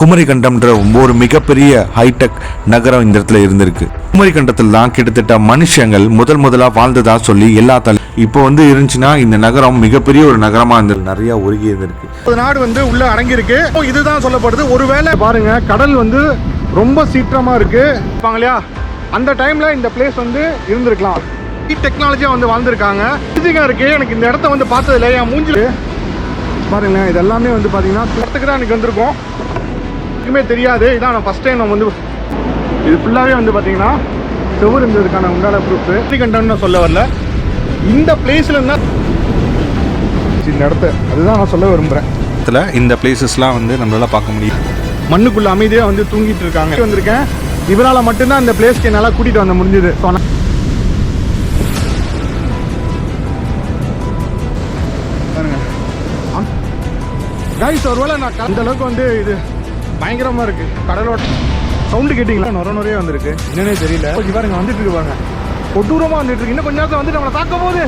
குமரிக்கண்டம்ன்ற ஒரு மிகப்பெரிய ஹைடெக் நகரம் இந்த இடத்துல இருந்திருக்கு. குமரிக்கண்டத்தில் தான் கிட்டத்தட்ட மனுஷங்கள் முதலா வாழ்ந்ததா சொல்லி எல்லா இப்போ இருந்துச்சுன்னா இந்த நகரம் மிகப்பெரிய ஒரு நகரமா இருந்தது. நிறைய ஒருங்கி இருந்திருக்கு. நாடு உள்ள அடங்கியிருக்கு. இதுதான் சொல்லப்படுது. ஒருவேளை பாருங்க, கடல் ரொம்ப சீற்றமா இருக்கு இல்லையா, அந்த டைம்ல இந்த பிளேஸ் இருந்திருக்கலாம். டெக்னாலஜியா வாழ்ந்திருக்காங்க. இருக்கு. எனக்கு இந்த இடத்த பார்த்ததுல என் மூஞ்சில பாருங்க, இது எல்லாமே பாத்தீங்கன்னா இடத்துக்கு தான் எனக்கு வந்திருக்கோம். எதுவுமே தெரியாது. இதான் நான் ஃபர்ஸ்ட் டைம் நம்ம இது ஃபுல்லாகவே பார்த்தீங்கன்னா செவ்வறு இருந்ததுக்கான உண்டான ப்ரூஃப். குமரிக்கண்டம்னு சொல்ல வரல, இந்த பிளேஸ்ல இருந்தால் இந்த இடத்த அதுதான் நான் சொல்ல விரும்புகிறேன். இந்த பிளேசஸ்லாம் நம்மளால பார்க்க முடியும். மண்ணுக்குள்ள அமைதியாக தூங்கிட்டு இருக்காங்க. வந்திருக்கேன், இவரால் மட்டும்தான் இந்த பிளேஸ்க்கு என்னால் கூட்டிகிட்டு வந்த முடிஞ்சது. ஸோ கைஸ், ஒருவேளை நான் அந்த அளவுக்கு இது பயங்கரமா இருக்கு. கடலோட சவுண்டு கேட்டீங்களா, நொறைய வந்திருக்கு. என்னன்னே தெரியல. பாருங்க, வந்துட்டு இருப்பாங்க, கொடூரமா வந்துட்டு இருக்கு. இன்னும் கொஞ்ச நேரத்தில் நம்மளை தாக்க போகுது.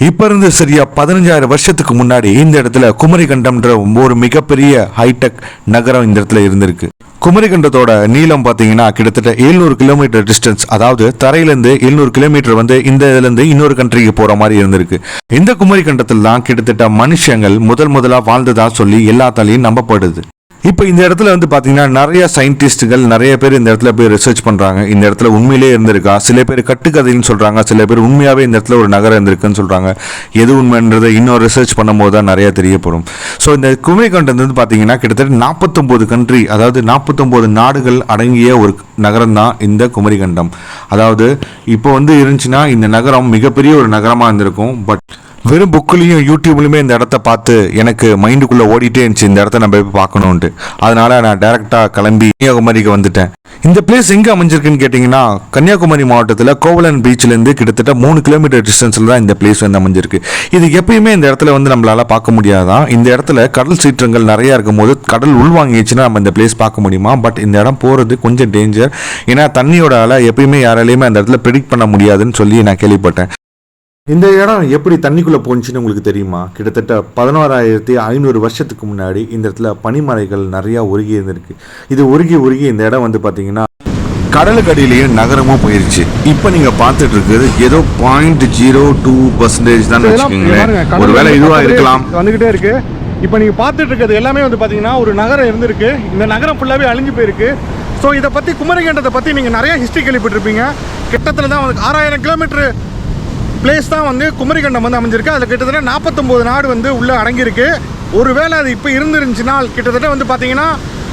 இப்ப இருந்து சரியா 15,000 வருஷத்துக்கு முன்னாடி இந்த இடத்துல குமரிக்கண்டம்ன்ற ஒரு மிகப்பெரிய ஹைடெக் நகரம் இந்த இடத்துல இருந்திருக்கு. குமரிக்கண்டத்தோட நீளம் பாத்தீங்கன்னா கிட்டத்தட்ட 700 கிலோமீட்டர் டிஸ்டன்ஸ். அதாவது தரையிலிருந்து 700 கிலோமீட்டர் இந்த இதுல இருந்து இன்னொரு கண்ட்ரிக்கு போற மாதிரி இருந்திருக்கு. இந்த குமரிக்கண்டத்தில் தான் கிட்டத்தட்ட மனுஷங்கள் முதலா வாழ்ந்ததா சொல்லி எல்லாத்தாலையும் நம்பப்படுது. இப்போ இந்த இடத்துல பாத்தீங்கன்னா நிறைய சயின்டிஸ்டுகள் நிறைய பேர் இந்த இடத்துல போய் ரிசர்ச் பண்றாங்க. இந்த இடத்துல உண்மையிலே இருந்திருக்கா, சில பேர் கட்டுக்கதைன்னு சொல்றாங்க, சில பேர் உண்மையாவே இந்த இடத்துல ஒரு நகரம் இருந்திருக்குன்னு சொல்றாங்க. எது உண்மைன்றதை இன்னும் ரிசர்ச் பண்ணும் போது தான் நிறைய தெரியப்படும். ஸோ இந்த குமரிக்கண்டம் பாத்தீங்கன்னா கிட்டத்தட்ட 49 கண்ட்ரி, அதாவது 49 நாடுகள் அடங்கிய ஒரு நகரம் தான் இந்த குமரிக்கண்டம். அதாவது இப்போ இருந்துச்சுன்னா இந்த நகரம் மிகப்பெரிய ஒரு நகரமா இருந்திருக்கும். பட் வெறும் புக்குலையும் யூடியூப்லையுமே இந்த இடத்த பார்த்து எனக்கு மைண்டுக்குள்ளே ஓடிட்டே இருந்துச்சு, இந்த இடத்த நம்ம போய் பார்க்கணுன்ட்டு. அதனால நான் டைரெக்டாக கிளம்பி கன்னியாகுமரிக்கு வந்துட்டேன். இந்த பிளேஸ் எங்கே அமைஞ்சிருக்குன்னு கேட்டிங்கன்னா, கன்னியாகுமரி மாவட்டத்தில் கோவலன் பீச்சிலேருந்து கிட்டத்தட்ட 3 கிலோமீட்டர் டிஸ்டன்ஸில் தான் இந்த பிளேஸ் அமைஞ்சிருக்கு. இது எப்பயுமே இந்த இடத்துல நம்மளால பார்க்க முடியாதான். இந்த இடத்துல கடல் சீற்றங்கள் நிறையா இருக்கும் போது கடல் உள்வாங்கிச்சுன்னா நம்ம இந்த பிளேஸ் பார்க்க முடியுமா? பட் இந்த இடம் போகிறது கொஞ்சம் டேஞ்சர். ஏன்னா தண்ணியோட அலை எப்பயுமே யாராலையுமே அந்த இடத்துல ப்ரெடிக்ட் பண்ண முடியாதுன்னு சொல்லி நான் கேள்விப்பட்டேன். இந்த இடம் எப்படி தண்ணிக்குள்ளே போணுச்சுன்னு உங்களுக்கு தெரியுமா? கிட்டத்தட்ட 11,500 வருஷத்துக்கு முன்னாடி இந்த இடத்துல பனிமலைகள் நிறையா உருகி இருந்திருக்கு. இது உருகி இந்த இடம் பார்த்தீங்கன்னா கடலுக்கடியிலேயே நகரமும் போயிருச்சு. இப்போ நீங்கள் பார்த்துட்டு இருக்குது ஏதோ 0.02% தான் வச்சுக்கோங்களேன். ஒருவேளை இதுவாக இருக்கலாம். வந்துகிட்டே இருக்கு. இப்போ நீங்கள் பார்த்துட்டு இருக்கிறது எல்லாமே பார்த்தீங்கன்னா ஒரு நகரம் இருந்திருக்கு. இந்த நகரம் ஃபுல்லாகவே அழிஞ்சு போயிருக்கு. ஸோ இதை பற்றி, குமரிக்கண்டத்தை பற்றி நீங்கள் நிறைய ஹிஸ்ட்ரி கேள்விப்பட்டிருப்பீங்க. கிட்டத்தட்ட தான் 6,000 கிலோமீட்டர் பிளேஸ் தான் குமரிக்கண்டம் அமைஞ்சிருக்கு. அதில் கிட்டத்தட்ட 49 நாடு உள்ள அடங்கியிருக்கு. ஒருவேளை அது இப்போ இருந்துருந்துச்சுன்னா கிட்டத்தட்ட பார்த்தீங்கன்னா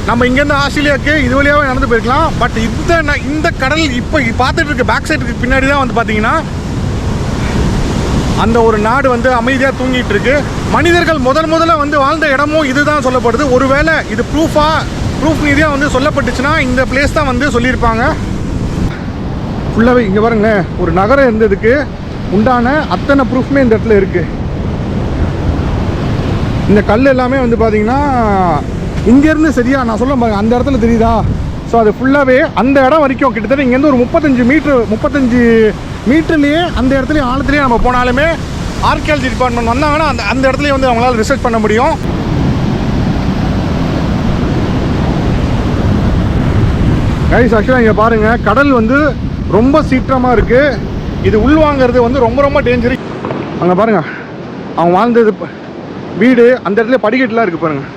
நம்ம இங்கேருந்து ஆஸ்திரேலியாவுக்கு இது வழியாகவே நடந்து போயிருக்கலாம். பட் இந்த கடல் இப்போ பார்த்துட்டு இருக்க பேக் சைடுக்கு பின்னாடி தான் பார்த்தீங்கன்னா அந்த ஒரு நாடு அமைதியாக தூங்கிட்டு இருக்கு. மனிதர்கள் முதல்ல வாழ்ந்த இடமும் இதுதான் சொல்லப்படுது. ஒருவேளை இது ப்ரூஃப் ரீதியாக சொல்லப்பட்டுச்சுன்னா இந்த பிளேஸ் தான் சொல்லியிருப்பாங்க. ஃபுல்லாகவே இங்கே பாருங்க, ஒரு நகரம் இருந்ததுக்கு உண்டான அத்தனை ப்ரூஃப்மே இந்த இடத்துல இருக்குது. இந்த கல் எல்லாமே பார்த்தீங்கன்னா இங்கேருந்து சரியா நான் சொல்ல பாருங்க, அந்த இடத்துல தெரியுதா? ஸோ அது ஃபுல்லாகவே அந்த இடம் வரைக்கும் கிட்டத்தட்ட இங்கேருந்து ஒரு 35 மீட்டர்லேயே அந்த இடத்துலையும் ஆழத்துலேயே நம்ம போனாலுமே ஆர்கியாலஜி டிபார்ட்மெண்ட் வந்தாங்கன்னா அந்த இடத்துலையும் அவங்களால ரிசர்ச் பண்ண முடியும். கைஸ், ஆக்சுவலாக இங்கே பாருங்கள், கடல் ரொம்ப சீற்றமாக இருக்குது. இது உள்வாங்கிறது ரொம்ப டேஞ்சரு. அங்கே பாருங்கள், அவங்க வாழ்ந்தது வீடு அந்த இடத்துல படிக்கட்டுலாம் இருக்குது பாருங்கள்.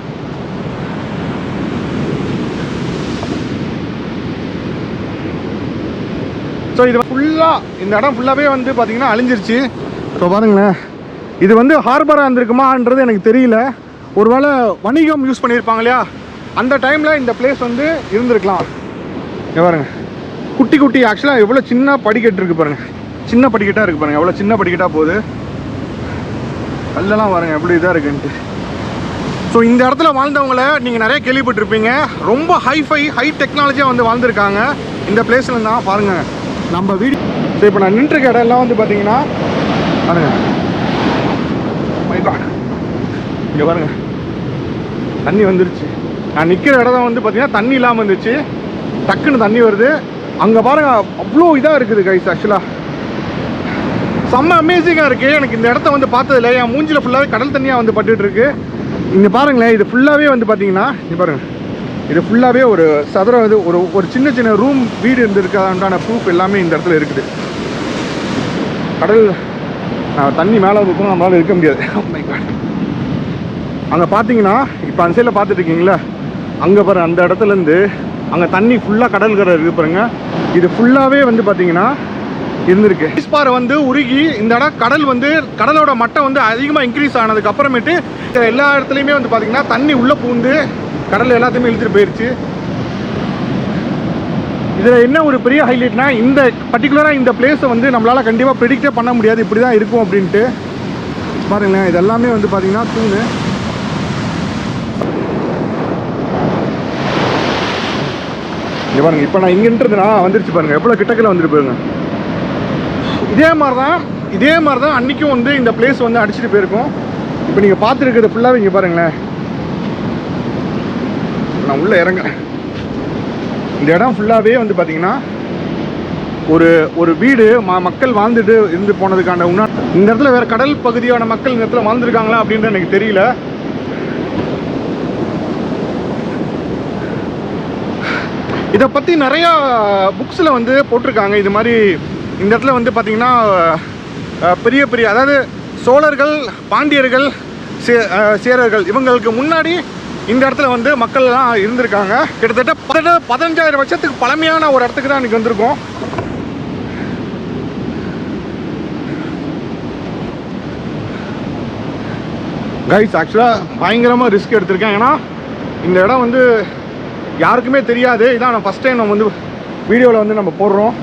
ஸோ இது ஃபுல்லாக இந்த இடம் ஃபுல்லாகவே பார்த்தீங்கன்னா அழிஞ்சிருச்சு. ஸோ பாருங்களேன், இது ஹார்பராக இருந்திருக்குமான்றது எனக்கு தெரியல. ஒருவேளை வணிகம் யூஸ் பண்ணியிருப்பாங்க இல்லையா, அந்த டைமில் இந்த பிளேஸ் இருந்திருக்கலாம். இங்கே பாருங்கள், குட்டி ஆக்சுவலாக எவ்வளோ சின்ன படிக்கட்டு இருக்குது பாருங்கள். சின்ன படிக்கட்டாக இருக்குது பாருங்கள், எவ்வளோ சின்ன படிக்கட்டாக போகுது. கல்லெல்லாம் பாருங்கள் எப்படி இதாக இருக்குன்ட்டு. ஸோ இந்த இடத்துல வாழ்ந்தவங்களை நீங்கள் நிறைய கேள்விப்பட்டிருப்பீங்க. ரொம்ப ஹை டெக்னாலஜியாக வாழ்ந்துருக்காங்க இந்த பிளேஸில் தான். பாருங்கள் நம்ம வீடு. ஸோ இப்போ நான் நின்றுருக்க இடம் எல்லாம் பார்த்தீங்கன்னா பாருங்கள், மை காட், இங்கே பாருங்கள் தண்ணி வந்துருச்சு. நான் நிற்கிற இடம் வந்து பார்த்தீங்கன்னா தண்ணி இல்லாமல் இருந்துச்சு, டக்குன்னு தண்ணி வருது. அங்கே பாருங்க அவ்வளோ இதாக இருக்குது கைஸ். ஆக்சுவலாக செம்ம அமேசிங்காக இருக்குது. எனக்கு இந்த இடத்த வந்து பார்த்ததில்ல. என் மூஞ்சில் ஃபுல்லாகவே கடல் தண்ணியாக வந்து பட்டுட்டு இருக்கு. இங்கே பாருங்களேன், இது ஃபுல்லாகவே வந்து பார்த்தீங்கன்னா இங்கே பாருங்கள், இது ஃபுல்லாகவே ஒரு சதுரம், இது ஒரு சின்ன சின்ன ரூம் வீடு இருந்திருக்கான ப்ரூஃப் எல்லாமே இந்த இடத்துல இருக்குது. கடல் தண்ணி மேலே இருக்கும், நம்மளால் இருக்க முடியாது. அங்கே பார்த்தீங்கன்னா இப்போ அந்த சைடில் பார்த்துட்டு இருக்கீங்களா, அங்கே பாருங்கள் அந்த இடத்துலேருந்து அங்கே தண்ணி ஃபுல்லாக கடல் கரை இருக்குது பாருங்க. இது ஃபுல்லாகவே வந்து பார்த்தீங்கன்னா இருந்திருக்கு. ஐஸ்பாறை வந்து உருகி இந்த இடம் கடல் வந்து கடலோட மட்டம் வந்து அதிகமாக இன்க்ரீஸ் ஆனதுக்கு அப்புறமேட்டு எல்லா இடத்துலையுமே வந்து பார்த்தீங்கன்னா தண்ணி உள்ளே பூந்து கடல் எல்லாத்தையுமே இழுத்துட்டு போயிடுச்சு. இதில் என்ன ஒரு பெரிய ஹைலைட்னா, இந்த பர்டிகுலராக இந்த பிளேஸை வந்து நம்மளால் கண்டிப்பாக ப்ரெடிக்டே பண்ண முடியாது, இப்படி தான் இருக்கும் அப்படின்ட்டு. பாருங்களேன், இது எல்லாமே வந்து பார்த்தீங்கன்னா தூணு. இங்கே பாருங்கள், இப்போ நான் இங்கேன்றதுனா வந்துருச்சு பாருங்கள், எவ்வளோ கிட்டக்கில் வந்துட்டு போயிருங்க. இதே மாதிரி தான் அன்றைக்கும் வந்து இந்த பிளேஸ் வந்து அடிச்சுட்டு போயிருக்கோம். இப்போ நீங்கள் பார்த்துருக்கிறது ஃபுல்லாகவே இங்கே பாருங்களேன், நான் உள்ளே இறங்குறேன். இந்த இடம் ஃபுல்லாகவே வந்து பார்த்தீங்கன்னா ஒரு வீடு மக்கள் வாழ்ந்துட்டு இருந்து போனதுக்கான இந்த இடத்துல வேறு கடல் பகுதியான மக்கள் இந்த இடத்துல வாழ்ந்துருக்காங்களா அப்படின்றது எனக்கு தெரியல. இதை பற்றி நிறையா புக்ஸில் வந்து போட்டிருக்காங்க. இது மாதிரி இந்த இடத்துல வந்து பார்த்திங்கன்னா பெரிய பெரிய, அதாவது சோழர்கள், பாண்டியர்கள், சேரர்கள் இவங்களுக்கு முன்னாடி இந்த இடத்துல வந்து மக்கள்லாம் இருந்திருக்காங்க. கிட்டத்தட்ட 15,000 வருஷத்துக்கு பழமையான ஒரு இடத்துக்கு தான் இன்றைக்கி வந்திருக்கோம். கைஸ், ஆக்சுவலாக பயங்கரமாக ரிஸ்க் எடுத்திருக்கேன். ஏன்னா இந்த இடம் வந்து யாருக்குமே தெரியாது. இதான் நான் ஃபஸ்ட் டைம் நம்ம வந்து வீடியோவில் வந்து நம்ம போடுறோம்.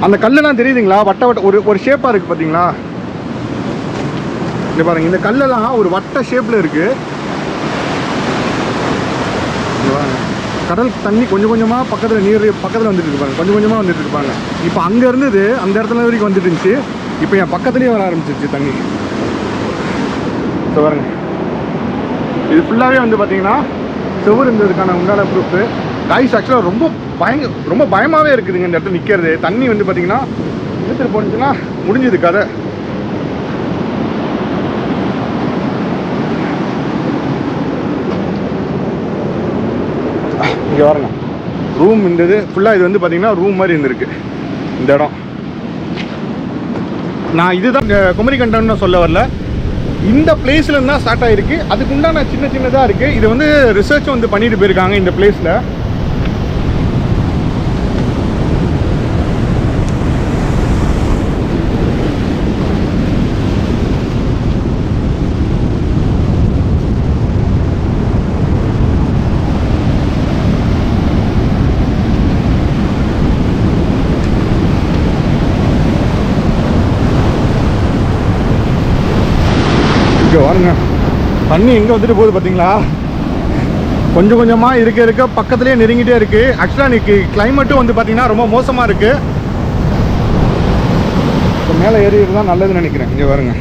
அந்த கல்லெல்லாம் தெரியுதுங்களா, வட்ட ஒரு ஷேப்பாக இருக்குது பார்த்தீங்களா? இங்கே பாருங்கள், இந்த கல்லெல்லாம் ஒரு வட்ட ஷேப்பில் இருக்குது. கடல் தண்ணி கொஞ்சம் கொஞ்சமாக பக்கத்தில் வந்துட்டு இருப்பாங்க, கொஞ்சம் கொஞ்சமாக வந்துட்டு இருப்பாங்க. இப்போ அங்கே இருந்தது அந்த இடத்துல வரைக்கும் வந்துட்டு இருந்துச்சு. இப்போ என் பக்கத்துலேயே வர ஆரம்பிச்சிருச்சு தண்ணி. ஸோ பாருங்க, இது ஃபுல்லாகவே வந்து பார்த்தீங்கன்னா செவ்வறு இருந்ததுக்கான உண்டான ப்ரூஃபு. கைஸ், ஆக்சுவலாக ரொம்ப பயமாகவே இருக்குதுங்க இந்த இடத்துல நிற்கிறது. தண்ணி வந்து பார்த்தீங்கன்னா இழுத்துட்டு போனுச்சுன்னா முடிஞ்சது கதை. இங்கே பாருங்க, ரூம் இருந்தது ஃபுல்லாக. இது வந்து பார்த்தீங்கன்னா ரூம் மாதிரி இருந்திருக்கு இந்த இடம். நான் இதுதான் குமரிக்கண்டம்னு சொல்ல வரல, இந்த பிளேஸ்லேருந்து தான் ஸ்டார்ட் ஆகிருக்கு. அதுக்குண்டான சின்னதாக இருக்குது. இது வந்து ரிசர்ச் வந்து பண்ணிட்டு போயிருக்காங்க இந்த பிளேஸில். பாருங்க, தண்ணி எங்கே வந்துட்டு போகுது பார்த்தீங்களா? கொஞ்சம் கொஞ்சமாக இருக்க பக்கத்துலேயே நெருங்கிட்டே இருக்குது. ஆக்சுவலாக இன்றைக்கி கிளைமேட்டும் வந்து பார்த்திங்கன்னா ரொம்ப மோசமாக இருக்குது. இப்போ மேலே ஏறிறது தான் நல்லதுன்னு நினைக்கிறேன். இங்கே பாருங்க,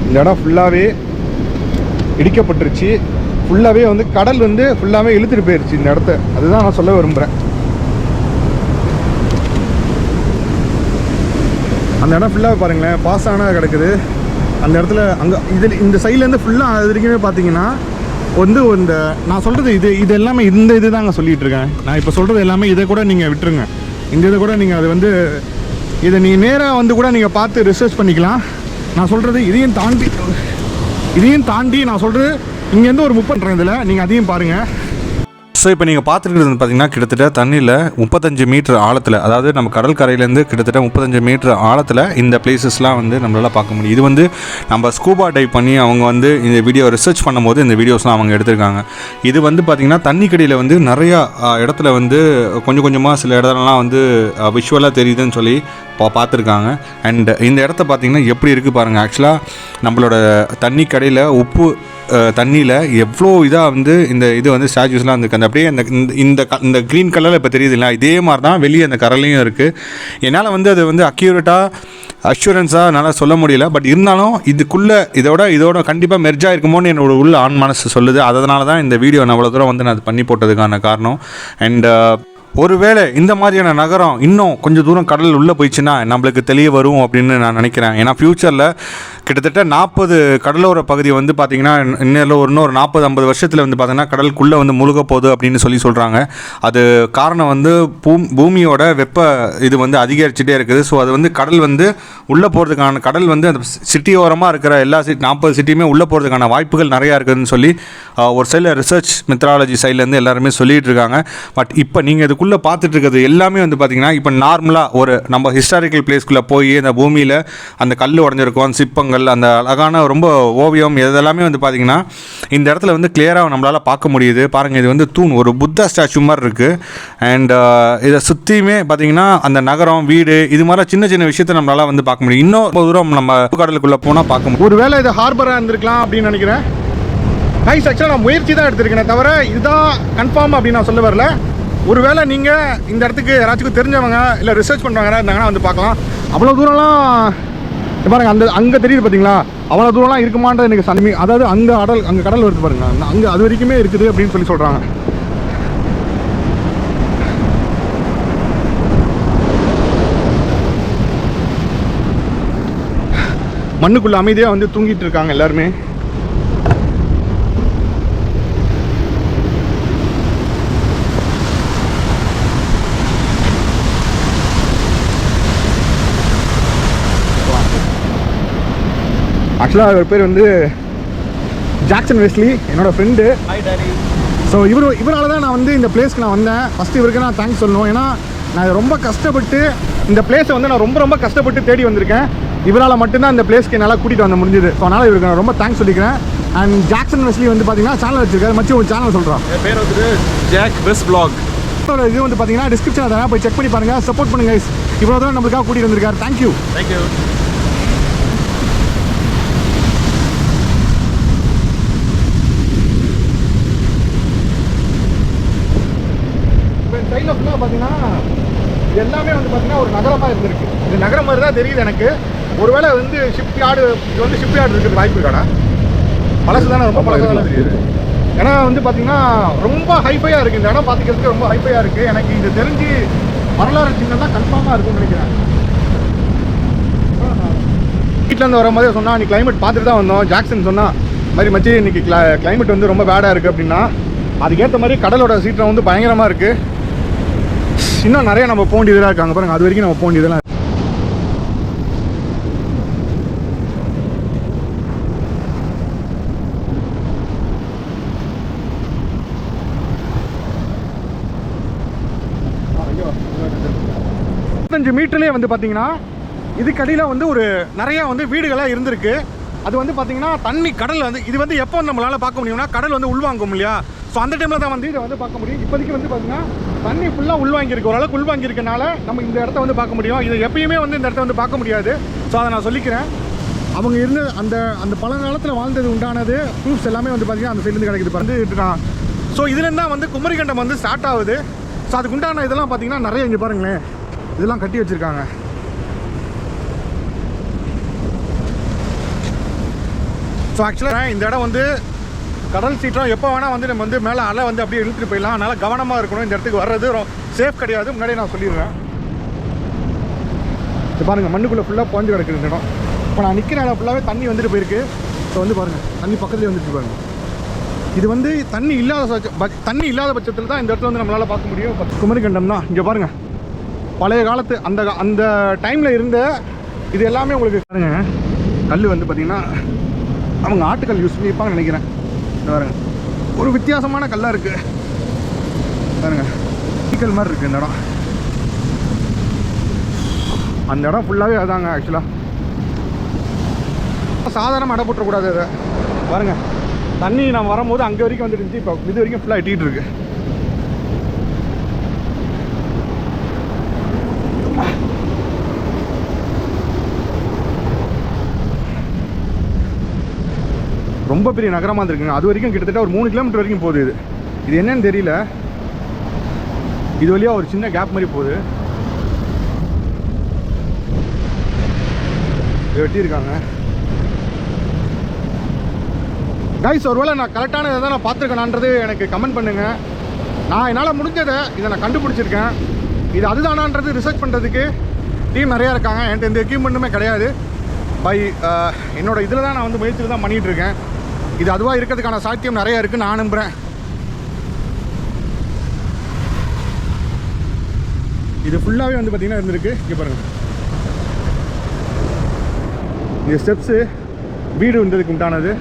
இந்த இடம் ஃபுல்லாகவே இடிக்கப்பட்டுருச்சு. ஃபுல்லாகவே வந்து கடல் வந்து ஃபுல்லாகவே இழுத்துட்டு போயிடுச்சு இந்த இடத்த. அதுதான் நான் சொல்ல விரும்புகிறேன். அந்த இடம் ஃபுல்லாக பாருங்களேன், பாசான கிடக்குது. அந்த இடத்துல அங்கே இந்த சைட்லேருந்து ஃபுல்லாக அது வரைக்குமே பார்த்தீங்கன்னா வந்து இந்த நான் சொல்கிறது இது எல்லாமே இந்த இது தாங்க சொல்லிகிட்டு இருக்கேன். நான் இப்போ சொல்கிறது எல்லாமே இதை கூட நீங்கள் விட்டுருங்க. இந்த இதை கூட நீங்கள் அது வந்து இதை நீங்கள் நேராக வந்து கூட நீங்கள் பார்த்து ரிசர்ச் பண்ணிக்கலாம். நான் சொல்கிறது இதையும் தாண்டி நான் சொல்கிறது இங்கேருந்து ஒரு 30 இதில் நீங்கள் அதையும் பாருங்கள். ஸோ இப்போ நீங்கள் பார்த்துருக்கிறது பார்த்தீங்கன்னா கிட்டத்தட்ட தண்ணியில் 35 மீட்டர் ஆழத்தில், அதாவது நம்ம கடல் கரையிலேருந்து கிட்டத்தட்ட 35 மீட்டர் ஆழத்தில் இந்த பிளேசஸ்லாம் வந்து நம்மளால் பார்க்க முடியும். இது வந்து நம்ம ஸ்கூபா டைப் பண்ணி அவங்க வந்து இந்த வீடியோ ரிசர்ச் பண்ணும்போது இந்த வீடியோஸ்லாம் அவங்க எடுத்திருக்காங்க. இது வந்து பார்த்திங்கன்னா தண்ணிக்கடியில் வந்து நிறையா இடத்துல வந்து கொஞ்சம் கொஞ்சமாக சில இடத்துலலாம் வந்து விஷுவலாக தெரியுதுன்னு சொல்லி பார்த்துருக்காங்க. அண்ட் இந்த இடத்த பார்த்திங்கன்னா எப்படி இருக்குது பாருங்கள். ஆக்சுவலாக நம்மளோட தண்ணி கடையில் உப்பு தண்ணியில் எவ்வளோ இதாக வந்து இது வந்து ஸ்டாச்சுஸ்லாம் வந்துருக்கு. அந்த அப்படியே அந்த இந்த க்ரீன் கலரில் இப்போ தெரியுது இல்லை, இதே மாதிரி தான் வெளியே அந்த கடலையும் இருக்குது. என்னால் வந்து அது வந்து அஷ்யூரன்ஸாக என்னால் சொல்ல முடியல. பட் இருந்தாலும் இதோட கண்டிப்பாக மெர்ஜாக இருக்குமோன்னு என்னோட உள்ள ஆண் மனசு சொல்லுது. அதனால தான் இந்த வீடியோ நான் அவ்வளோ தூரம் வந்து நான் பண்ணி போட்டதுக்கான காரணம். அண்ட் ஒருவேளை இந்த மாதிரியான நகரம் இன்னும் கொஞ்சம் தூரம் கடல் உள்ளே போயிடுச்சுன்னா நம்மளுக்கு தெரிய வரும் அப்படின்னு நான் நினைக்கிறேன். ஏன்னா ஃப்யூச்சரில் கிட்டத்தட்ட 40 கடலோர பகுதி வந்து பார்த்திங்கன்னா இன்னொரு 40-50 வருஷத்தில் வந்து பார்த்திங்கன்னா கடலுக்குள்ளே வந்து முழுக போகுது அப்படின்னு சொல்கிறாங்க. அது காரணம் வந்து பூமியோட வெப்ப இது வந்து அதிகரிச்சுட்டே இருக்குது. ஸோ அது வந்து கடல் வந்து உள்ளே போகிறதுக்கான கடல் வந்து அந்த சிட்டியோரமாக இருக்கிற எல்லா 40 சிட்டியுமே உள்ளே போகிறதுக்கான வாய்ப்புகள் நிறையா இருக்குதுன்னு சொல்லி ஒரு சைடில் ரிசர்ச் மெத்தடாலஜி சைட்லேருந்து எல்லாருமே சொல்லிகிட்டு இருக்காங்க. பட் இப்போ நீங்கள் இதுக்குள்ளே பார்த்துட்டு இருக்கிறது எல்லாமே வந்து பார்த்திங்கன்னா இப்போ நார்மலாக நம்ம ஹிஸ்டாரிக்கல் பிளேஸ்க்குள்ளே போய் அந்த பூமியில் அந்த கல் உடஞ்சிருக்கும், சிற்பங்கள், அந்த அழகான ரொம்ப ஓவியம், இதெல்லாமே வந்து பார்த்திங்கன்னா இந்த இடத்துல வந்து கிளியராக நம்மளால் பார்க்க முடியுது. பாருங்கள், இது வந்து தூண், ஒரு புத்தா ஸ்டாச்சு மாதிரி இருக்குது. அண்ட் இதை சுற்றியுமே பார்த்திங்கன்னா அந்த நகரம், வீடு, இது மாதிரி சின்ன சின்ன விஷயத்தை நம்மளால் வந்து பார்க்க முடியும். இன்னும் தூரம் நம்ம கடலுக்குள்ளே போனால் பார்க்க முடியும். ஒரு வேளை இது ஹார்பராக இருந்திருக்கலாம் அப்படின்னு நினைக்கிறேன். கைஸ், ஆக்சுவலாக நான் முயற்சி தான் எடுத்திருக்கேன் தவிர இதுதான் கன்ஃபார்ம் அப்படின்னு நான் சொல்ல வரல. ஒருவேளை நீங்கள் இந்த இடத்துக்கு யாராச்சும் தெரிஞ்சவங்க இல்லை ரிசர்ச் பண்ணுறவங்க இருந்தாங்கன்னா வந்து பார்க்கலாம். அவ்வளோ தூரம்லாம் பாருங்கள், அங்கே தெரியுது பார்த்தீங்களா, அவ்வளோ தூரம்லாம் இருக்குமான்றது எனக்கு சந்தேகம். அதாவது அங்கே கடல் வருது பாருங்கள், அங்கே அது வரைக்குமே இருக்குது அப்படின்னு சொல்லி சொல்கிறாங்க. மண்ணுக்குள்ள அமைதியாக வந்து தூங்கிட்டு இருக்காங்க எல்லாருமே. ஆக்சுவலாக அவர் பேர் வந்து ஜாக்சன் வெஸ்லி, என்னோடய ஃப்ரெண்டு. ஸோ இவரால் தான் நான் வந்து இந்த பிளேஸ்க்கு நான் வந்தேன். ஃபஸ்ட்டு இவருக்கு நான் தேங்க்ஸ் சொல்லணும். ஏன்னா நான் ரொம்ப கஷ்டப்பட்டு இந்த பிளேஸை வந்து நான் ரொம்ப கஷ்டப்பட்டு தேடி வந்திருக்கேன். இவரால் மட்டும்தான் இந்த பிளேஸ்க்கு என்னால் கூட்டிகிட்டு வந்த முடிஞ்சுது. ஸோ அதனால் இவருக்கு நான் ரொம்ப தேங்க்ஸ் சொல்லிக்கிறேன். அண்ட் ஜாக்சன் வெஸ்லி வந்து பார்த்தீங்கன்னா சேனல் வச்சிருக்காரு. மச்சி ஒரு சேனல் சொல்கிறான், என் பேர் வந்து ஜாக் வெஸ்ட் வ்ளாக். இது வந்து பார்த்தீங்கன்னா டிஸ்கிரிப்ஷனில் தரேன், போய் செக் பண்ணி பாருங்கள், சப்போர்ட் பண்ணுங்கள். இவ்வளோ தூரம் நம்மளுக்காக கூட்டிகிட்டு வந்திருக்காரு. தேங்க்யூ. சைடில் ஃபுல்லாக பார்த்தீங்கன்னா இது எல்லாமே வந்து பார்த்தீங்கன்னா ஒரு நகரமாக இருந்திருக்கு. இது நகரம் மாதிரி தான் தெரியுது எனக்கு. ஒருவேளை வந்து ஷிப்யார்டு, இது வந்து ஷிப்யார்டு இருக்கிறது வாய்ப்பு இருக்காடா? பழசு தானே, ரொம்ப பழசு தானே தெரியுது. ஏன்னா வந்து பார்த்தீங்கன்னா ரொம்ப ஹைஃபையாக இருக்குது இந்த இடம். பார்த்துக்கிறதுக்கு ரொம்ப ஹைஃபையாக இருக்குது. எனக்கு இது தெரிஞ்சு வரலாறு சின்னம் தான் கன்ஃபார்மாக இருக்கும்னு நினைக்கிறேன். வீட்டிலேருந்து வரும்போதே சொன்னால் நீ கிளைமேட் பார்த்துட்டு தான் வந்தோம். ஜாக்சன் சொன்னால் மாதிரி மச்சி இன்னைக்கு கிளைமேட் வந்து ரொம்ப பேடாக இருக்குது அப்படின்னா, அதுக்கேற்ற மாதிரி கடலோட சீற்றம் வந்து பயங்கரமாக இருக்குது. இன்னும் நிறைய நம்ம போக வேண்டியதெல்லாம் இருக்காங்க பாருங்கள், அது வரைக்கும் நம்ம போக வேண்டியதெல்லாம். மீட்டர்லேயே வந்து பார்த்தீங்கன்னா இதுக்கடியில் வந்து ஒரு நிறையா வந்து வீடுகளாக இருந்திருக்கு. அது வந்து பார்த்தீங்கன்னா தண்ணி கடல் வந்து இது வந்து எப்போ நம்மளால் பார்க்க முடியும்னா கடல் வந்து உள்வாங்கும் இல்லையா? ஸோ அந்த டைமில் தான் வந்து இதை வந்து பார்க்க முடியும். இப்போதைக்கு வந்து பார்த்தீங்கன்னா தண்ணி ஃபுல்லாக உள்வாங்கியிருக்கு, ஓரளவுக்கு உள்வாங்கியிருக்கனால நம்ம இந்த இடத்த வந்து பார்க்க முடியும். இது எப்பயுமே வந்து இந்த இடத்த வந்து பார்க்க முடியாது. ஸோ அதை நான் சொல்லிக்கிறேன். அவங்க இருந்து அந்த பழங்காலத்தில் வாழ்ந்தது உண்டானது ப்ரூஃப்ஸ் எல்லாமே வந்து பார்த்தீங்கன்னா அந்த சைட்லேருந்து கிடைக்குது வந்துட்டுருக்கான். ஸோ இதுலேருந்து தான் வந்து குமரிக்கண்டம் வந்து ஸ்டார்ட் ஆகுது. ஸோ அதுக்கு உண்டான இதெல்லாம் பார்த்தீங்கன்னா நிறைய இங்கே பாருங்களேன், இதெல்லாம் கட்டி வச்சுருக்காங்க. ஸோ ஆக்சுவலாக இந்த இடம் வந்து கடல் சீற்றம் எப்போ வேணால் வந்து நம்ம வந்து மேலே அலை வந்து அப்படியே இழுத்துட்டு போயிடலாம். அதனால் கவனமாக இருக்கணும். இந்த இடத்துக்கு வர்றது சேஃப் கிடையாது, முன்னாடியே நான் சொல்லிடுறேன். இது பாருங்கள், மண்ணுக்குள்ளே ஃபுல்லாக பாஞ்சு கிடக்குது இந்த இடம். இப்போ நான் நிற்கிற இடம் ஃபுல்லாகவே தண்ணி வந்துட்டு போயிருக்கு. ஸோ வந்து பாருங்கள், தண்ணி பக்கத்துலேயே வந்துட்டு பாருங்கள். இது வந்து தண்ணி இல்லாத பட்சத்தில் தான் இந்த இடத்துல வந்து நம்மளால் பார்க்க முடியும். குமரிக்கண்டம் தான் இங்கே பாருங்கள், பழைய காலத்து அந்த டைமில் இருந்த இது எல்லாமே உங்களுக்கு பாருங்க. கல் வந்து பார்த்திங்கன்னா அவங்க ஆட்டுக்கல் யூஸ் பண்ணியிருப்பாங்கன்னு நினைக்கிறேன். இந்த பாருங்க, ஒரு வித்தியாசமான கல்லாக இருக்குது பாருங்க, கல் மாதிரி இருக்குது இந்த இடம். அந்த இடம் ஃபுல்லாகவே அதாங்க. ஆக்சுவலாக சாதாரண அடை போட்டுறக்கூடாது. அதை பாருங்க, தண்ணி நான் வரும்போது அங்கே வரைக்கும் வந்துட்டு இப்போ இது வரைக்கும் ஃபுல்லாக எட்டிகிட்டு இருக்கு. ரொம்ப பெரிய நகரமாக இருந்துருக்குங்க. அது வரைக்கும் கிட்டத்தட்ட ஒரு 3 கிலோமீட்டர் வரைக்கும் போகுது. இது என்னன்னு தெரியல. இது வழியாக ஒரு சின்ன கேப் மாதிரி போகுது. இதை வெட்டியிருக்காங்க. கைஸ், ஒருவேளை நான் கரெக்டான இதை தான் நான் பார்த்துருக்கேனான்றது எனக்கு கமெண்ட் பண்ணுங்கள். நான் என்னால் முடிஞ்சதை இதை நான் கண்டுபிடிச்சிருக்கேன். இது அதுதானான்றது ரிசர்ச் பண்ணுறதுக்கு டீம் நிறையா இருக்காங்க. என்கிட்ட எந்த எக்யூப்மெண்ட்டுமே கிடையாது. என்னோட இதில் தான் நான் வந்து முயற்சியில் தான் பண்ணிகிட்டு இருக்கேன். இது அதுவாக இருக்கிறதுக்கான சாத்தியம் நிறையா இருக்குது நான் நம்புகிறேன். இது ஃபுல்லாகவே வந்து பார்த்திங்கன்னா இருந்திருக்கு. இங்கே பாருங்கள், இந்த ஸ்டெப்ஸு வீடு வந்ததுக்கு உண்டானது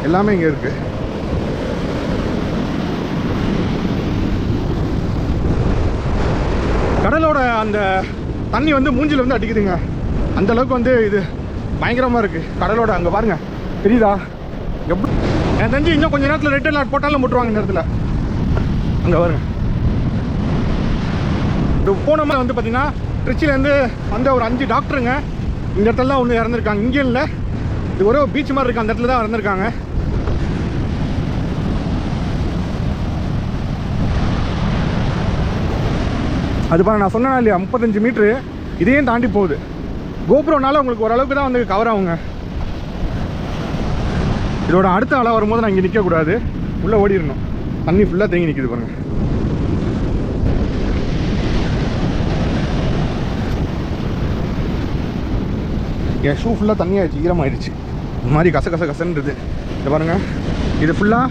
எல்லாமே இங்கே இருக்குது. கடலோட அந்த தண்ணி வந்து மூஞ்சில் வந்து அடிக்குதுங்க. அந்தளவுக்கு வந்து இது பயங்கரமாக இருக்குது கடலோட. அங்கே பாருங்கள், தெரியுதா? எப்படி எனக்கு தெரிஞ்சு இன்னும் கொஞ்சம் நேரத்தில் ரெட் அலர்ட் போட்டாலும் முட்டுருவாங்க இந்த இடத்துல. அங்கே பாருங்க, போன மாதிரி வந்து பார்த்தீங்கன்னா திருச்சியிலேருந்து வந்த ஒரு 5 டாக்டருங்க இந்த இடத்துல தான் ஒன்று இறந்துருக்காங்க. இங்கே இல்லை, இது ஒரே பீச் மாதிரி இருக்குது, அந்த இடத்துல தான் இறந்துருக்காங்க. அது பாருங்க, நான் சொன்னேன் இல்லையா 35 மீட்ரு இதையும் தாண்டி போகுது. கோபுரம்னால உங்களுக்கு ஓரளவுக்கு தான் வந்து கவர் ஆகுங்க. இதோட அடுத்த அலை வரும்போது நான் இங்கே நிற்கக்கூடாது, உள்ளே ஓடிடணும். தண்ணி ஃபுல்லாக தேங்கி நிற்கிது பாருங்க. என் ஷூ ஃபுல்லாக தண்ணி ஆயிடுச்சு, ஈரமாயிடுச்சு. இந்த மாதிரி கசன்றது. இதை பாருங்கள், இது ஃபுல்லாக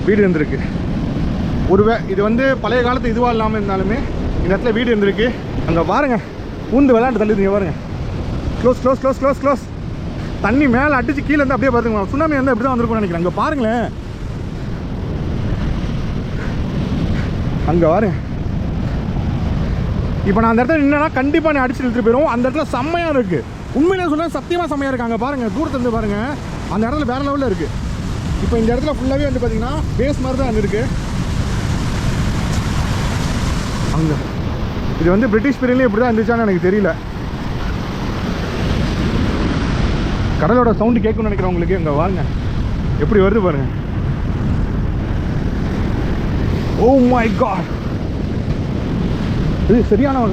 வீடு இருந்திருக்கு. இது வந்து பழைய காலத்து இதுவாக இல்லாமல் இருந்தாலுமே இந்த இடத்துல வீடு இருந்திருக்கு. அங்கே பாருங்கள், பூந்து விளையாண்டு தள்ளுதுங்க பாருங்கள். க்ளோஸ். தண்ணி மேலே அடிச்சு கீழே இருந்து அப்படியே பார்த்துங்க. சுனாமி வந்து அப்படி தான் வந்திருக்கும்னு நினைக்கிறேன். அங்கே பாருங்களேன், அங்கே பாருங்க. இப்போ நான் அந்த இடத்துல நின்னா கண்டிப்பாக நான் அடிச்சு இழுத்துட்டு போயிடும். அந்த இடத்துல செம்மையாக இருக்குது. உண்மையிலே சொன்னால் சத்தியமாக செம்மையாக இருக்குது. அங்கே பாருங்கள், தூரத்துலேருந்து பாருங்கள், அந்த இடத்துல வேறு லெவலில் இருக்குது. இப்போ இந்த இடத்துல ஃபுல்லாகவே வந்து பார்த்தீங்கன்னா பேஸ் மாதிரி தான் இருக்குது. அங்கே இது வந்து பிரிட்டிஷ் பீரியட்லேயும் இப்படி தான் இருந்துச்சான்னு எனக்கு தெரியல. கடலோட சவுண்டு கேட்கணும்னு நினைக்கிறவங்களுக்கு இங்கே வாங்க, எப்படி வருது பாருங்க. ஓ மை காட், இது சரியான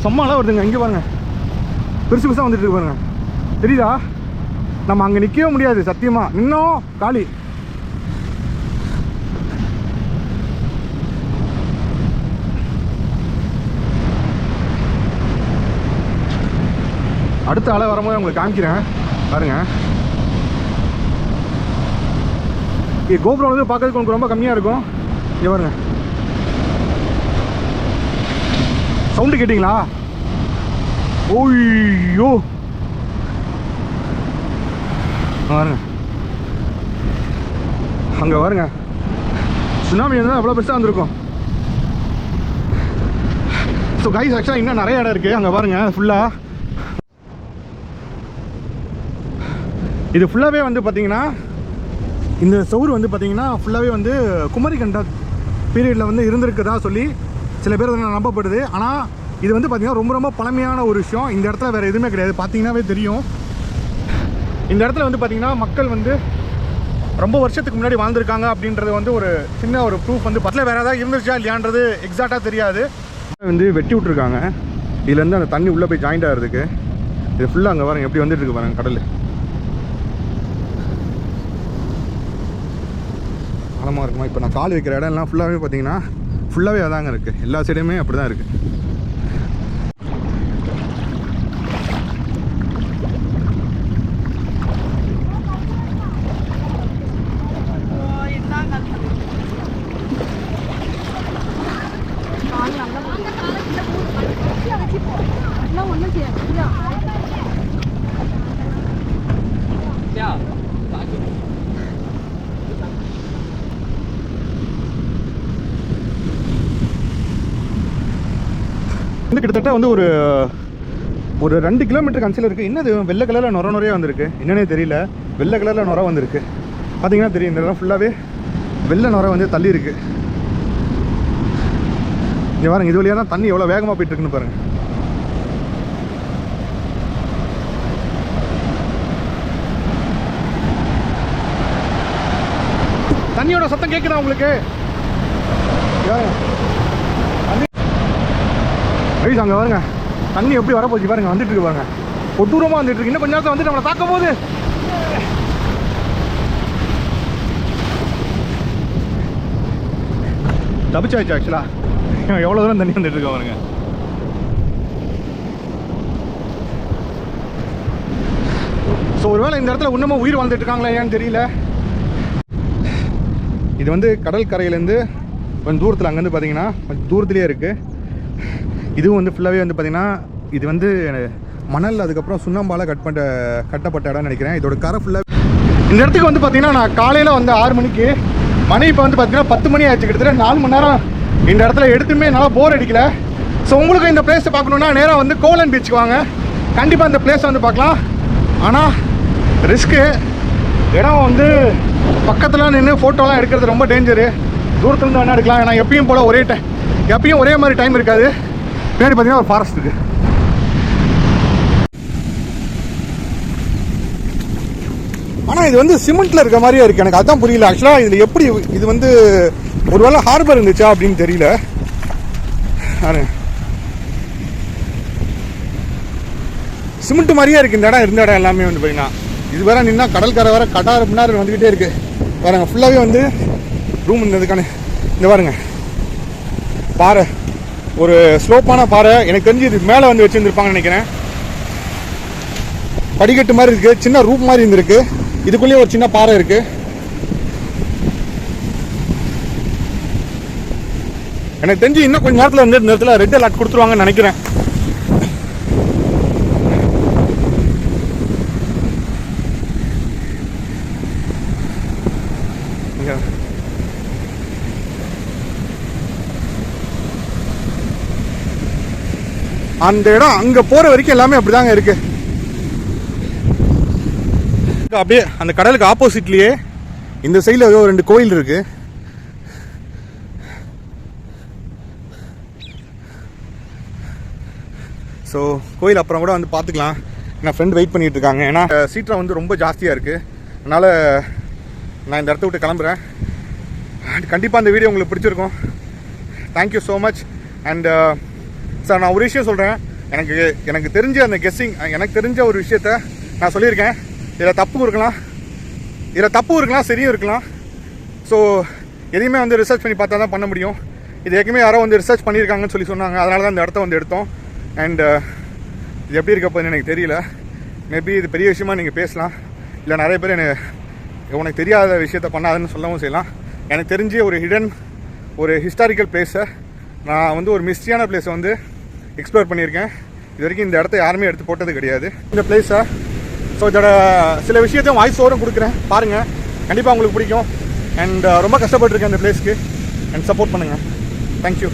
செம்மாலாம் வருதுங்க. இங்கே பாருங்க, பெருசு வந்துட்டு இருக்கு பாருங்க, தெரியுதா? நம்ம அங்கே நிற்கவே முடியாது சத்தியமாக, இன்னும் காலி. அடுத்த அலை வரும்போது உங்களுக்கு காமிக்கிறேன் பாருங்க. கோபுரம் வந்து பார்க்கறதுக்கு உங்களுக்கு ரொம்ப கம்மியாக இருக்கும். இங்கே பாருங்க, சவுண்டு கேட்டிங்களா? ஓய்யோ பாருங்க, அங்கே பாருங்க, சுனாமி வந்து அவ்வளோ பெருசாக வந்திருக்கும். ஸோ கைஸ், ஆக்சுவலாக இன்னும் நிறைய இடம் இருக்குது. அங்கே பாருங்கள், ஃபுல்லாக இது ஃபுல்லாகவே வந்து பார்த்திங்கன்னா இந்த சவுறு வந்து பார்த்திங்கன்னா ஃபுல்லாகவே வந்து குமரிக்கண்ட பீரியடில் வந்து இருந்திருக்குதா சொல்லி சில பேர் வந்து நம்பப்படுது. ஆனால் இது வந்து பார்த்திங்கன்னா ரொம்ப ரொம்ப பழமையான ஒரு விஷயம். இந்த இடத்துல வேறு எதுவுமே கிடையாது, பார்த்திங்கன்னாவே தெரியும். இந்த இடத்துல வந்து பார்த்திங்கன்னா மக்கள் வந்து ரொம்ப வருஷத்துக்கு முன்னாடி வாழ்ந்துருக்காங்க அப்படின்றது வந்து ஒரு சின்ன ஒரு ப்ரூஃப் வந்து பக்கத்தில் வேறு ஏதாவது இருந்துச்சா இல்லையான்றது எக்ஸாக்டாக தெரியாது. வந்து வெட்டி விட்ருக்காங்க, இதுலேருந்து அந்த தண்ணி உள்ளே போய் ஜாயிண்ட் ஆகிறதுக்கு. இது ஃபுல்லாக அங்கே பாருங்க எப்படி வந்துட்டு இருக்கு பாருங்க கடல். ஆழமாக இருக்குமா? இப்போ நான் கால் வைக்கிற இடம்லாம் ஃபுல்லாகவே பார்த்தீங்கன்னா ஃபுல்லாகவே அதாங்க இருக்குது. எல்லா சைடுமே அப்படி தான் இருக்குது. வந்து கிட்டத்தட்ட வந்து ஒரு 2 கிலோமீட்டர் கன்சில் இருக்குது. என்னது வெள்ளை கலரில் நுரையா வந்திருக்கு, என்னன்னே தெரியல. வெள்ளை கலரில் நுரை வந்திருக்கு, பார்த்தீங்கன்னா தெரியும். இந்த இடம் ஃபுல்லாகவே வெள்ளை நுரை வந்து தள்ளி இருக்கு. இங்கே பாருங்க, இது வழியாக தான் தண்ணி எவ்வளோ வேகமாக போயிட்டு இருக்குன்னு பாருங்கள். தண்ணியோட சத்தம் கேட்குதா உங்களுக்கு? கைஸ் அங்கே பாருங்க தண்ணி எப்படி வரப்போச்சு பாருங்க, வந்துட்டு இருக்கு பாருங்க, கொடூரமாக வந்துட்டு இருக்கு. இன்னும் கொஞ்ச நேரத்தில் வந்து நம்மளை தாக்க போகுது. தப்பிச்சாச்சு ஆக்சுவலாக. எவ்வளோ தூரம் தண்ணி வந்துட்டு இருக்கு பாருங்க. ஸோ ஒருவேளை இந்த இடத்துல இன்னமும் உயிர் வாழ்ந்துட்டு இருக்காங்களா ஏன்னு தெரியல. இது வந்து கடல் கரையிலேருந்து கொஞ்சம் தூரத்தில் அங்கேருந்து பார்த்தீங்கன்னா கொஞ்சம் தூரத்துலேயே இருக்குது. இதுவும் வந்து ஃபுல்லாகவே வந்து பார்த்திங்கன்னா இது வந்து மணல் அதுக்கப்புறம் சுண்ணாம்பால் கட்டப்பட்ட இடம்னு நினைக்கிறேன். இதோட கரை ஃபுல்லாக இந்த இடத்துக்கு வந்து பார்த்திங்கன்னா நான் காலையில் வந்து 6 மணிக்கு, மணி இப்போ வந்து பார்த்திங்கன்னா 10 மணி ஆயிடுச்சு. கிட்டத்தட்ட 4 மணி நேரம் இந்த இடத்துல எடுத்துமே என்னால் போர் அடிக்கல. ஸோ உங்களுக்கு இந்த பிளேஸை பார்க்கணுன்னா நேராக வந்து கோவலன் பீச்சுக்கு வாங்க, கண்டிப்பாக இந்த பிளேஸை வந்து பார்க்கலாம். ஆனால் ரிஸ்க்கு, இடம் வந்து பக்கத்தில் நின்று ஃபோட்டோலாம் எடுக்கிறது ரொம்ப டேஞ்சரு. தூரத்துலேருந்து வேணா எடுக்கலாம், ஏன்னா எப்பயும் போல் எப்பயும் ஒரே மாதிரி டைம் இருக்காது. பின்னாடி பார்த்தீங்கன்னா ஒரு ஃபாரஸ்ட் இருக்குது. ஆனால் இது வந்து சிமெண்ட்டில் இருக்க மாதிரியே இருக்குது, எனக்கு அதுதான் புரியல ஆக்சுவலாக. இதில் எப்படி இது வந்து ஒருவேளை ஹார்பர் இருந்துச்சா அப்படின்னு தெரியல. சிமெண்ட் மாதிரியே இருக்குது இந்த இடம், இருந்த இடம் எல்லாமே வந்து பார்த்தீங்கன்னா. இது வேற நின்னா கடற்கரை வேற கட்டார பின்னாடி வந்துக்கிட்டே இருக்குது பாருங்க. ஃபுல்லாகவே வந்து ரூம் இருந்ததுக்கான இந்த பாருங்க பாறை, ஒரு ஸ்லோப்பான பாறை. எனக்கு தெரிஞ்சு இது மேலே வந்து வச்சுருந்துருப்பாங்கன்னு நினைக்கிறேன். படிக்கட்டு மாதிரி இருக்குது, சின்ன ரூம் மாதிரி இருந்திருக்கு. இதுக்குள்ளேயே ஒரு சின்ன பாறை இருக்குது. எனக்கு தெரிஞ்சு இன்னும் கொஞ்சம் நேரத்தில் வந்து இந்த இடத்துல ரெட் அலர்ட் கொடுத்துருவாங்கன்னு நினைக்கிறேன். அந்த இடம் அங்கே போகிற வரைக்கும் எல்லாமே அப்படிதாங்க இருக்கு. அப்படியே அந்த கடலுக்கு ஆப்போசிட்லேயே இந்த சைடில் ஏதோ 2 கோயில் இருக்கு. ஸோ கோயில் அப்புறம் கூட வந்து பார்த்துக்கலாம். என் ஃப்ரெண்ட் வெயிட் பண்ணிட்டு இருக்காங்க, ஏன்னா சீற்றம் வந்து ரொம்ப ஜாஸ்தியாக இருக்குது. அதனால் நான் இந்த இடத்த விட்டு கிளம்புறேன். கண்டிப்பாக அந்த வீடியோ உங்களுக்கு பிடிச்சிருக்கும். Thank you so much. And sir நான் ஒரு விஷயம் சொல்கிறேன். எனக்கு தெரிஞ்ச அந்த கெஸ்ஸிங், எனக்கு தெரிஞ்ச ஒரு விஷயத்த நான் சொல்லியிருக்கேன். இதில் தப்பு இருக்கலாம், சரியும் இருக்கலாம். ஸோ எதையுமே வந்து ரிசர்ச் பண்ணி பார்த்தா தான் பண்ண முடியும். இது ஏற்கனவே யாரோ வந்து ரிசர்ச் பண்ணியிருக்காங்கன்னு சொல்லி சொன்னாங்க. அதனால தான் இந்த இடத்த வந்து எடுத்தோம். அண்ட் இது எப்படி இருக்க போகுதுன்னு எனக்கு தெரியல. மேபி இது பெரிய விஷயமா நீங்கள் பேசலாம், இல்லை நிறைய பேர் உனக்கு தெரியாத விஷயத்த பண்ணாதுன்னு சொல்லவும் செய்யலாம். எனக்கு தெரிஞ்ச ஒரு ஹிஸ்டாரிக்கல் பிளேஸை நான் வந்து ஒரு மிஸ்ட்ரியான பிளேஸை வந்து எக்ஸ்ப்ளோர் பண்ணியிருக்கேன். இது வரைக்கும் இந்த இடத்த யாருமே எடுத்து போட்டது கிடையாது இந்த பிளேஸை. ஸோ இதோட சில விஷயத்தையும் வாய்ஸ் ஓவரும் கொடுக்குறேன், பாருங்கள், கண்டிப்பாக உங்களுக்கு பிடிக்கும். அண்ட் ரொம்ப கஷ்டப்பட்டுருக்கேன் இந்த பிளேஸ்க்கு. அண்ட் சப்போர்ட் பண்ணுங்கள். தேங்க்யூ.